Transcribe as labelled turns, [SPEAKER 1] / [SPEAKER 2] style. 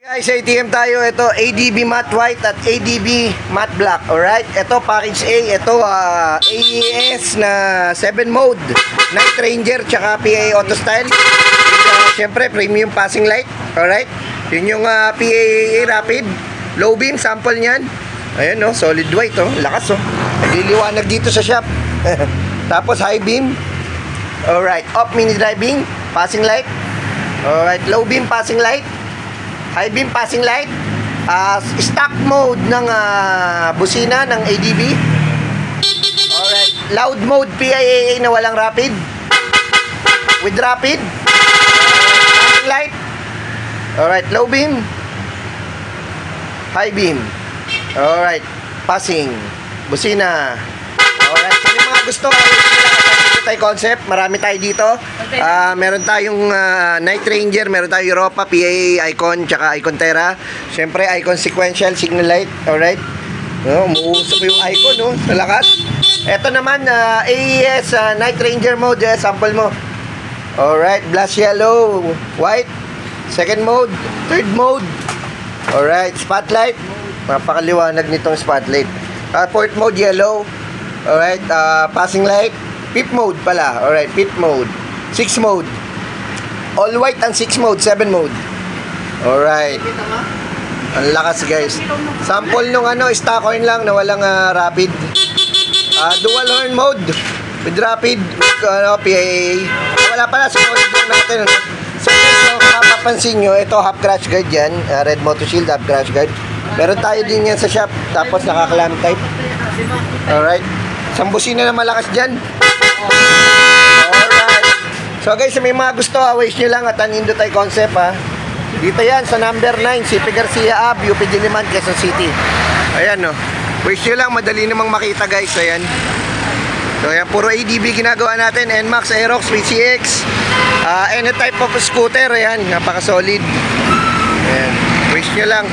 [SPEAKER 1] Guys, sa ATM tayo. Ito ADB matte white at ADB matte black. Alright, ito package A. Ito AES na 7 mode, Night Ranger tsaka PA Auto Style. Siyempre premium passing light. Alright, yun yung PAA rapid low beam sample nyan. Ayan no, solid white oh, lakas oh, nagliliwanag dito sa shop. Tapos high beam. Alright, off mini driving passing light. Alright, low beam passing light, high beam passing light, stock mode ng busina ng ADB. Alright, loud mode PIAA na walang rapid, with rapid, passing light. Alright, low beam, high beam. Alright, passing, busina. Alright, so yung mga gusto tayo concept, marami tayo dito. Meron tayong Night Ranger, meron tayong Europa, PA Icon, tsaka Icon Terra. Siyempre, Icon Sequential, Signal Light. Alright. Umuusok yung Icon, no? Sa lakas. Ito naman, AES Night Ranger mode. Sample mo. Alright. Blast yellow, white. Second mode. Third mode. Alright. Spotlight. Napakaliwanag nitong spotlight. Fourth mode, yellow. Alright. Passing light. Pip mode pala. Alright, pip mode. 6 mode. All white ang 6 mode, 7 mode. Alright. Ang lakas guys. Sample nung stock coin lang na walang rapid. Dual horn mode with rapid, PAA. Wala pala, sumunod lang natin. So guys, mapapansin nyo, ito half crash guard yan. Red Moto Shield, half crash guard. Meron tayo din yan sa shop. Tapos naka-clamp type. Alright. Isang busina na malakas dyan. Alright. So guys, may mga gusto, wish nyo lang at Anindo tayo concept Dito yan sa number 9, CP Garcia Ave, UP Diliman, Quezon City. Ayan no. Wish nyo lang, madali namang makita guys. Ayan. So ayan, puro ADB ginagawa natin. NMAX, Aerox, VCX, any type of scooter. Ayan, napaka solid. Ayan. Wish nyo lang.